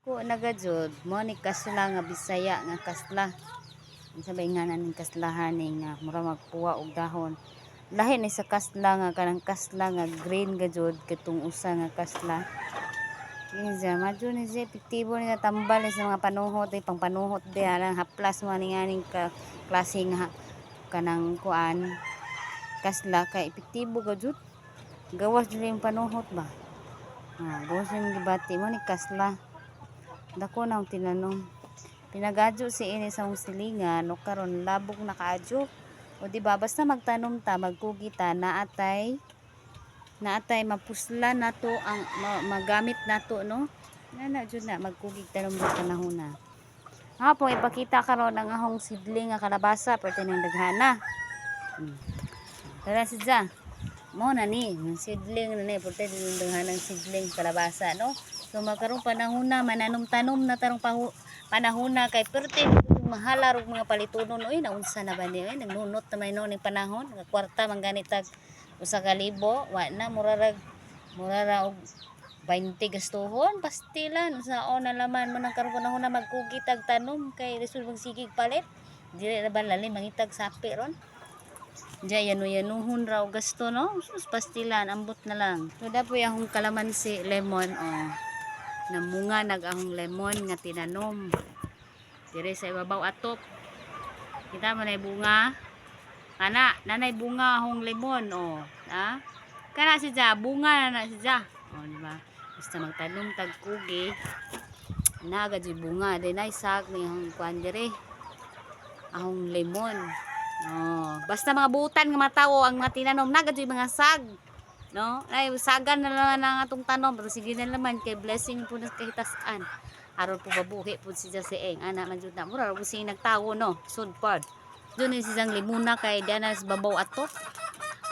Ko nagadjud mo ni kasla nga Bisaya nga kasla. Sabay nga naning kaslahan nga mura magpuwa og dahon. Lahi ni sa kasla nga kanang kasla nga green gajud katong usa nga kasla. Kinsa madyo ni sa epektibo ni tambal ni sa mga panuhot ay pangpanuhot di alang haplas mo ni nganing ka klase nga kanang kuan kasla kay epektibo gajud. Gawas dili yung panuhot ba. Gawas yung gibati mo ni kasla. Dako na ang tinanom. Pinagadyo si ini sa silingan no karon labog na kaadyo. O di ba basta magtanom ta, magkugita naatay mapusla nato ang magamit nato no. Nana jud na magkugig tanom sa panahon na. Hapon ipakita karon ang ahong sidling nga kalabasa perti ning daghana. Tara sidya. Mo na ni sidling na ni perti ning daghanang sidling kalabasa no. So magkaroon panahon na mananom-tanom na tarong panahon na kay perti mahala og mga palitunon oy naunsa na ba niya nagnunot na may ning panahon nga kwarta man ganitag 1,000 wa na murarag og 20 gastuhon pastilan saon na laman mo nang karon panahon na magkugitag tanom kay lisod magsigig palit dili na ba lalim mangitag sapi ron diya yanuhon raw gasto no sus pastilan ambot na lang so dapoy akong kalamansi lemon namunga nag-ahong lemon nga tinanom dire sa ibabaw atop kita mo na bunga nanay bunga ahong lemon kana siya bunga na siya diba basta magtanom tagkugi naga di bunga dinay sak ni ahong kuan dire ahong lemon basta mga butan nga matawo ang mga tinanom naga di mga sag no ay sagan na lang ang atong tanom pero sige na naman kay blessing po na kahitasan aron po babuhi po si Eng ana man jud na mura po sing nagtawo no sudpad dun ni siyang limuna kay diana sa babaw ato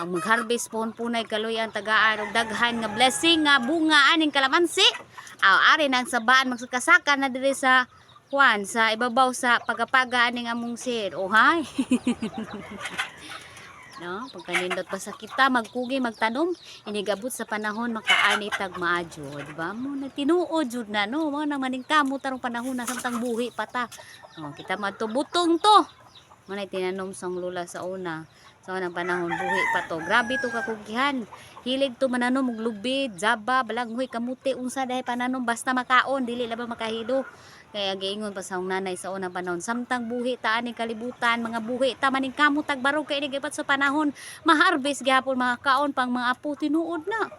ang mag-harvest pohon punay kaloy ang tagaan og daghan nga blessing nga bunga aning kalamansi ari nang sabaan magsukasaka na diri sa kuan sa ibabaw sa pagapaga aning among sir hay no pagkanindot basta kita magkugi magtanom inigabot sa panahon makaani tag maadyo di ba mo nagtinuod jud na no mo nang maningkamo tarong panahon na samtang buhi pata kita matubutong to mo na tinanom sang lula sa una sa unang panahon buhi pa to grabe to kakugihan hilig to mananom og lubid jaba balanghoy kamuti unsa dahi pananom basta makaon dili laban makahilo kaya giingon pa sa nanay sa unang panahon samtang buhi ta aning kalibutan mga buhi ta maning kamot tagbarog kay gipat sa panahon ma-harvest gihapon mga kaon pang mga apo tinuod na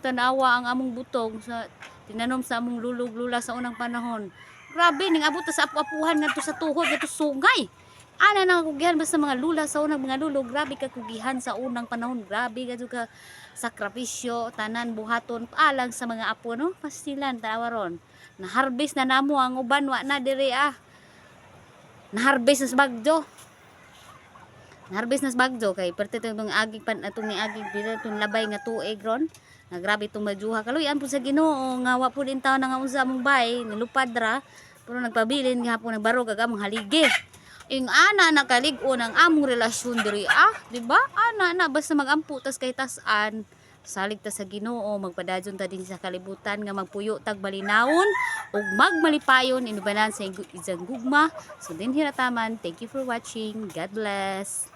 tanawa ang among butong sa tinanom sa among lulog lula sa unang panahon grabe ning abot sa apu-apuhan ngadto sa tuhod ngadto sungay ana nang kugihan basta mga lula sa unang mga lulog grabe ka kugihan sa unang panahon grabe gadto ka sakripisyo tanan buhaton alang sa mga apo no pastilan tawaron na harvest na namo ang uban wa na diri na harvest sa bagyo kay perti tong agig pan atong ni agig dira tong labay nga tuig ron na grabe tong majuha kaluyan po sa Ginoo nga wa pud intaw na nga unsa among bay nilupad ra pero nagpabilin gihapon nagbarog ag among haligi ing ana nakalig-on ang among relasyon diri di ba ana basta magampu tas kay tas-an salig ta sa Ginoo magpadadyon ta din sa kalibutan nga magpuyo tag balinawon ug magmalipayon inubanan sa isang gugma so din hirataman thank you for watching God bless.